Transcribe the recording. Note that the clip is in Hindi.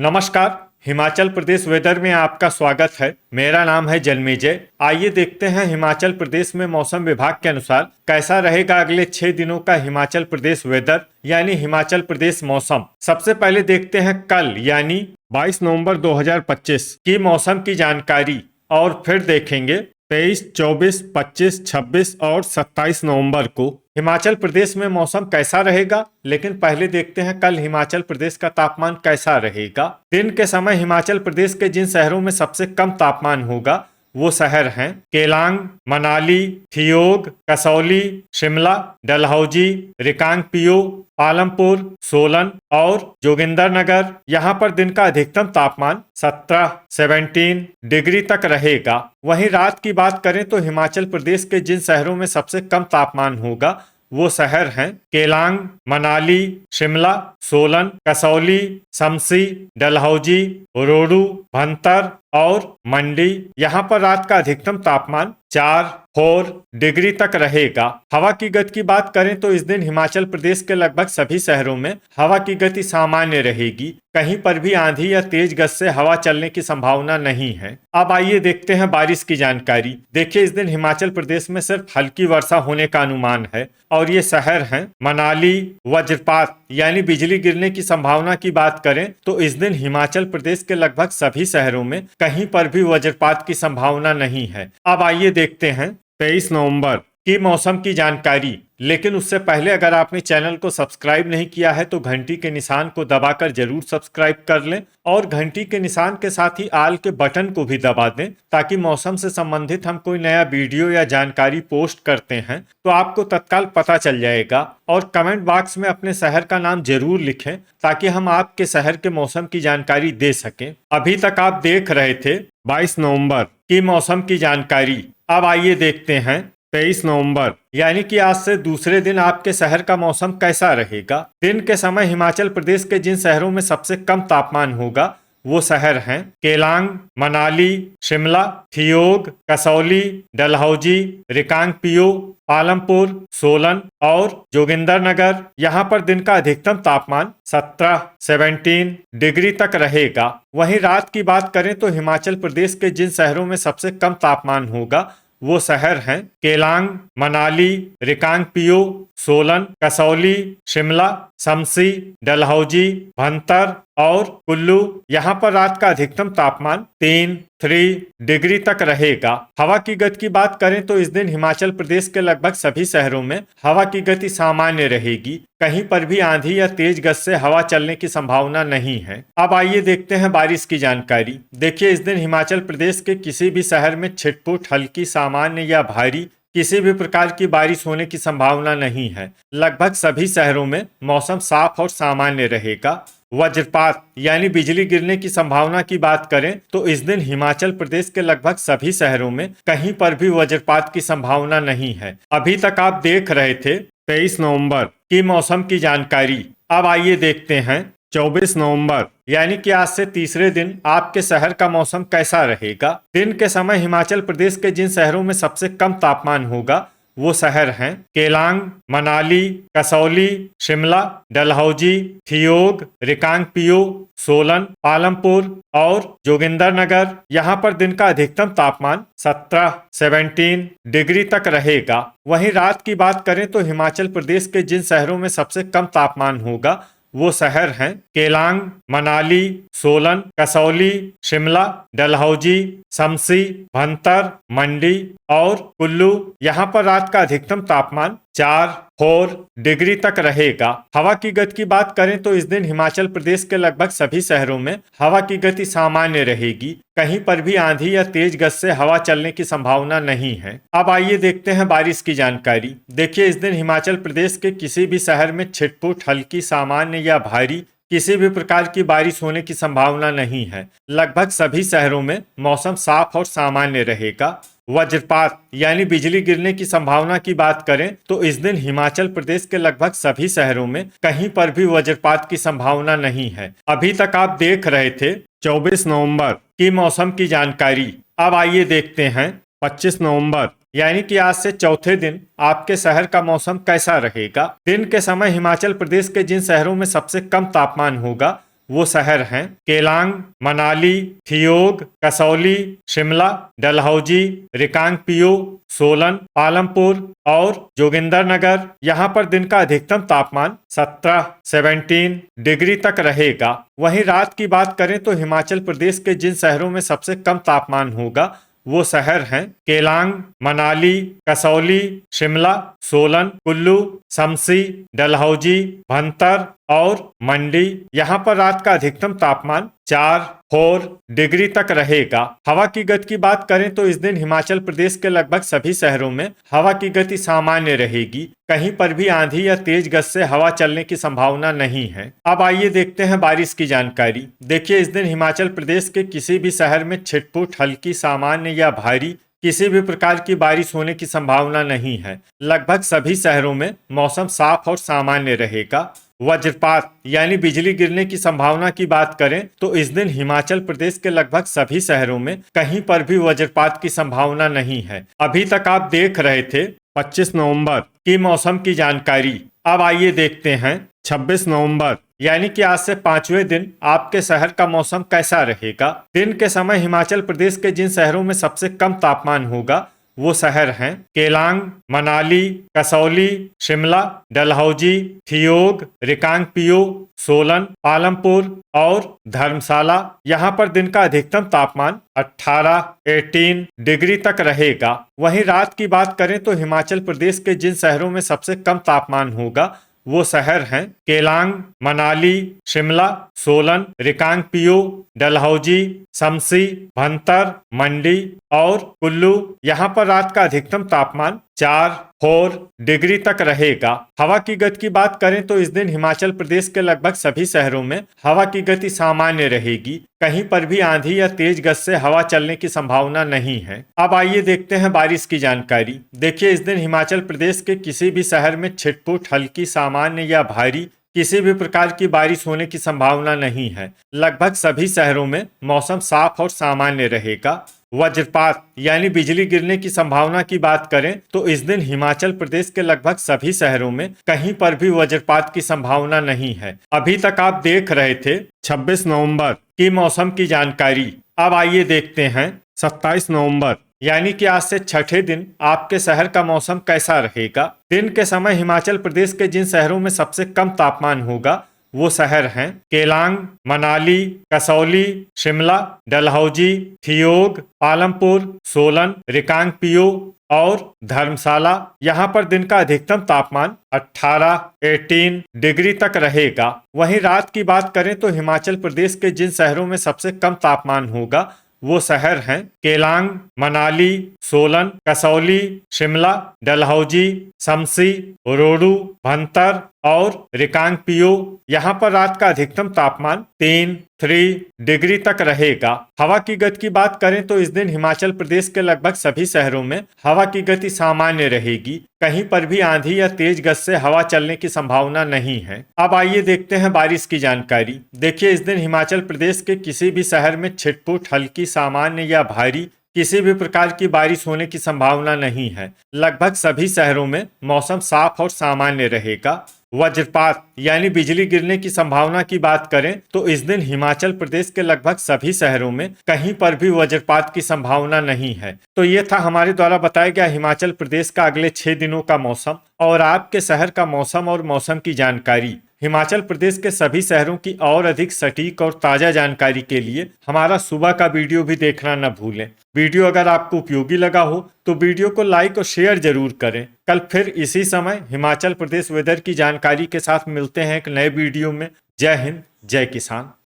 नमस्कार। हिमाचल प्रदेश वेदर में आपका स्वागत है। मेरा नाम है जन्मेजय। आइए देखते हैं हिमाचल प्रदेश में मौसम विभाग के अनुसार कैसा रहेगा अगले 6 दिनों का हिमाचल प्रदेश वेदर यानी हिमाचल प्रदेश मौसम। सबसे पहले देखते हैं कल यानी 22 नवंबर 2025 की मौसम की जानकारी और फिर देखेंगे 23, 24, 25, 26 और 27 नवंबर को हिमाचल प्रदेश में मौसम कैसा रहेगा। लेकिन पहले देखते हैं कल हिमाचल प्रदेश का तापमान कैसा रहेगा। दिन के समय हिमाचल प्रदेश के जिन शहरों में सबसे कम तापमान होगा वो शहर हैं केलांग, मनाली, ठियोग, कसौली, शिमला, डलहौजी, रिकांगपिओ, पालमपुर, सोलन और जोगिंदरनगर। यहाँ पर दिन का अधिकतम तापमान 17 डिग्री तक रहेगा। वहीं रात की बात करें तो हिमाचल प्रदेश के जिन शहरों में सबसे कम तापमान होगा वो शहर हैं केलांग, मनाली, शिमला, सोलन, कसौली, शमसी, डलहौजी, रोडू, भंतर और मंडी। यहाँ पर रात का अधिकतम तापमान 4 डिग्री तक रहेगा। हवा की गति की बात करें तो इस दिन हिमाचल प्रदेश के लगभग सभी शहरों में हवा की गति सामान्य रहेगी। कहीं पर भी आंधी या तेज गति से हवा चलने की संभावना नहीं है। अब आइए देखते हैं बारिश की जानकारी। देखिए, इस दिन हिमाचल प्रदेश में सिर्फ हल्की वर्षा होने का अनुमान है और ये शहर हैं मनाली। वज्रपात यानी बिजली गिरने की संभावना की बात करें तो इस दिन हिमाचल प्रदेश के लगभग सभी शहरों में कहीं पर भी वज्रपात की संभावना नहीं है। अब आइए देखते हैं 23 नवंबर की मौसम की जानकारी। लेकिन उससे पहले अगर आपने चैनल को सब्सक्राइब नहीं किया है तो घंटी के निशान को दबाकर जरूर सब्सक्राइब कर लें और घंटी के निशान के साथ ही आल के बटन को भी दबा दें ताकि मौसम से संबंधित हम कोई नया वीडियो या जानकारी पोस्ट करते हैं तो आपको तत्काल पता चल जाएगा। और कमेंट बॉक्स में अपने शहर का नाम जरूर लिखें ताकि हम आपके शहर के मौसम की जानकारी दे सकें। अभी तक आप देख रहे थे 22 नवंबर की मौसम की जानकारी। अब आइए देखते हैं 23 नवंबर यानी कि आज से दूसरे दिन आपके शहर का मौसम कैसा रहेगा। दिन के समय हिमाचल प्रदेश के जिन शहरों में सबसे कम तापमान होगा वो शहर हैं केलांग, मनाली, शिमला, ठियोग, कसौली, डलहौजी, रिकांगपिओ, पालमपुर, सोलन और जोगिंदरनगर। यहाँ पर दिन का अधिकतम तापमान 17 डिग्री तक रहेगा। वहीं रात की बात करें तो हिमाचल प्रदेश के जिन शहरों में सबसे कम तापमान होगा वो शहर हैं केलांग, मनाली, रिकांगपिओ, सोलन, कसौली, शिमला, शमसी, डलहौजी, भंतर और कुल्लू। यहाँ पर रात का अधिकतम तापमान 3 डिग्री तक रहेगा। हवा की गति की बात करें तो इस दिन हिमाचल प्रदेश के लगभग सभी शहरों में हवा की गति सामान्य रहेगी। कहीं पर भी आंधी या तेज गति से हवा चलने की संभावना नहीं है। अब आइए देखते हैं बारिश की जानकारी। देखिए, इस दिन हिमाचल प्रदेश के किसी भी शहर में छिटपुट, हल्की, सामान्य या भारी किसी भी प्रकार की बारिश होने की संभावना नहीं है। लगभग सभी शहरों में मौसम साफ और सामान्य रहेगा। वज्रपात यानी बिजली गिरने की संभावना की बात करें तो इस दिन हिमाचल प्रदेश के लगभग सभी शहरों में कहीं पर भी वज्रपात की संभावना नहीं है। अभी तक आप देख रहे थे 23 नवंबर की मौसम की जानकारी। अब आइए देखते हैं 24 नवंबर यानी कि आज से तीसरे दिन आपके शहर का मौसम कैसा रहेगा। दिन के समय हिमाचल प्रदेश के जिन शहरों में सबसे कम तापमान होगा वो शहर हैं केलांग, मनाली, कसौली, शिमला, डलहौजी, ठियोग, रिकांगपिओ, सोलन, पालमपुर और जोगिंदरनगर। यहाँ पर दिन का अधिकतम तापमान 17 डिग्री तक रहेगा। वहीं रात की बात करें तो हिमाचल प्रदेश के जिन शहरों में सबसे कम तापमान होगा वो शहर हैं केलांग, मनाली, सोलन, कसौली, शिमला, डलहौजी, शमसी, भंतर, मंडी और कुल्लू। यहाँ पर रात का अधिकतम तापमान 4 डिग्री तक रहेगा। हवा की गति की बात करें तो इस दिन हिमाचल प्रदेश के लगभग सभी शहरों में हवा की गति सामान्य रहेगी। कहीं पर भी आंधी या तेज गति से हवा चलने की संभावना नहीं है। अब आइए देखते हैं बारिश की जानकारी। देखिए, इस दिन हिमाचल प्रदेश के किसी भी शहर में छिटपुट, हल्की, सामान्य या भारी किसी भी प्रकार की बारिश होने की संभावना नहीं है। लगभग सभी शहरों में मौसम साफ और सामान्य रहेगा। वज्रपात यानी बिजली गिरने की संभावना की बात करें तो इस दिन हिमाचल प्रदेश के लगभग सभी शहरों में कहीं पर भी वज्रपात की संभावना नहीं है। अभी तक आप देख रहे थे 24 नवंबर की मौसम की जानकारी। अब आइए देखते हैं 25 नवंबर यानी कि आज से चौथे दिन आपके शहर का मौसम कैसा रहेगा। दिन के समय हिमाचल प्रदेश के जिन शहरों में सबसे कम तापमान होगा वो शहर हैं केलांग, मनाली, थियोग, कसौली, शिमला, डलहौजी, रिकांगपिओ, सोलन, पालमपुर और जोगिंदरनगर। यहाँ पर दिन का अधिकतम तापमान 17 डिग्री तक रहेगा। वहीं रात की बात करें तो हिमाचल प्रदेश के जिन शहरों में सबसे कम तापमान होगा वो शहर हैं केलांग, मनाली, कसौली, शिमला, सोलन, कुल्लू, शमसी, डलहौजी, भंतर और मंडी। यहाँ पर रात का अधिकतम तापमान 4 डिग्री तक रहेगा। हवा की गति की बात करें तो इस दिन हिमाचल प्रदेश के लगभग सभी शहरों में हवा की गति सामान्य रहेगी। कहीं पर भी आंधी या तेज गति से हवा चलने की संभावना नहीं है। अब आइए देखते हैं बारिश की जानकारी। देखिए, इस दिन हिमाचल प्रदेश के किसी भी शहर में छिटपुट, हल्की, सामान्य या भारी किसी भी प्रकार की बारिश होने की संभावना नहीं है। लगभग सभी शहरों में मौसम साफ और सामान्य रहेगा। वज्रपात यानी बिजली गिरने की संभावना की बात करें तो इस दिन हिमाचल प्रदेश के लगभग सभी शहरों में कहीं पर भी वज्रपात की संभावना नहीं है। अभी तक आप देख रहे थे 25 नवंबर की मौसम की जानकारी। अब आइए देखते हैं 26 नवंबर यानी कि आज से 5वें दिन आपके शहर का मौसम कैसा रहेगा। दिन के समय हिमाचल प्रदेश के जिन शहरों में सबसे कम तापमान होगा वो शहर हैं केलांग, मनाली, कसौली, शिमला, डलहौजी, थियोग, रिकांगपिओ, सोलन, पालमपुर और धर्मशाला। यहाँ पर दिन का अधिकतम तापमान 18 डिग्री तक रहेगा। वहीं रात की बात करें तो हिमाचल प्रदेश के जिन शहरों में सबसे कम तापमान होगा वो शहर हैं केलांग, मनाली, शिमला, सोलन, रिकांगपिओ, डलहौजी, शमसी, भंतर, मंडी और कुल्लू। यहाँ पर रात का अधिकतम तापमान 4 डिग्री तक रहेगा। हवा की गति की बात करें तो इस दिन हिमाचल प्रदेश के लगभग सभी शहरों में हवा की गति सामान्य रहेगी। कहीं पर भी आंधी या तेज गति से हवा चलने की संभावना नहीं है। अब आइए देखते हैं बारिश की जानकारी। देखिए, इस दिन हिमाचल प्रदेश के किसी भी शहर में छिटपुट, हल्की, सामान्य या भारी किसी भी प्रकार की बारिश होने की संभावना नहीं है। लगभग सभी शहरों में मौसम साफ और सामान्य रहेगा। वज्रपात यानी बिजली गिरने की संभावना की बात करें तो इस दिन हिमाचल प्रदेश के लगभग सभी शहरों में कहीं पर भी वज्रपात की संभावना नहीं है। अभी तक आप देख रहे थे 26 नवंबर की मौसम की जानकारी। अब आइए देखते हैं 27 नवंबर यानी कि आज से छठे दिन आपके शहर का मौसम कैसा रहेगा। दिन के समय हिमाचल प्रदेश के जिन शहरों में सबसे कम तापमान होगा वो शहर हैं केलांग, मनाली, कसौली, शिमला, डलहौजी, थियोग, पालमपुर, सोलन, रिकांगपिओ और धर्मशाला। यहाँ पर दिन का अधिकतम तापमान 18 डिग्री तक रहेगा। वहीं रात की बात करें तो हिमाचल प्रदेश के जिन शहरों में सबसे कम तापमान होगा वो शहर हैं केलांग, मनाली, सोलन, कसौली, शिमला, डलहौजी, शमसी, रोडू, भंतर और रिकांगपिओ। यहाँ पर रात का अधिकतम तापमान 3 डिग्री तक रहेगा। हवा की गति की बात करें तो इस दिन हिमाचल प्रदेश के लगभग सभी शहरों में हवा की गति सामान्य रहेगी। कहीं पर भी आंधी या तेज गति से हवा चलने की संभावना नहीं है। अब आइए देखते हैं बारिश की जानकारी। देखिए, इस दिन हिमाचल प्रदेश के किसी भी शहर में छिटपुट, हल्की, सामान्य या भारी किसी भी प्रकार की बारिश होने की संभावना नहीं है। लगभग सभी शहरों में मौसम साफ और सामान्य रहेगा। वज्रपात यानी बिजली गिरने की संभावना की बात करें तो इस दिन हिमाचल प्रदेश के लगभग सभी शहरों में कहीं पर भी वज्रपात की संभावना नहीं है। तो ये था हमारे द्वारा बताया गया हिमाचल प्रदेश का अगले 6 दिनों का मौसम और आपके शहर का मौसम और मौसम की जानकारी। हिमाचल प्रदेश के सभी शहरों की और अधिक सटीक और ताजा जानकारी के लिए हमारा सुबह का वीडियो भी देखना न भूलें। वीडियो अगर आपको उपयोगी लगा हो तो वीडियो को लाइक और शेयर जरूर करें। कल फिर इसी समय हिमाचल प्रदेश वेदर की जानकारी के साथ मिलते हैं एक नए वीडियो में। जय हिंद, जय किसान।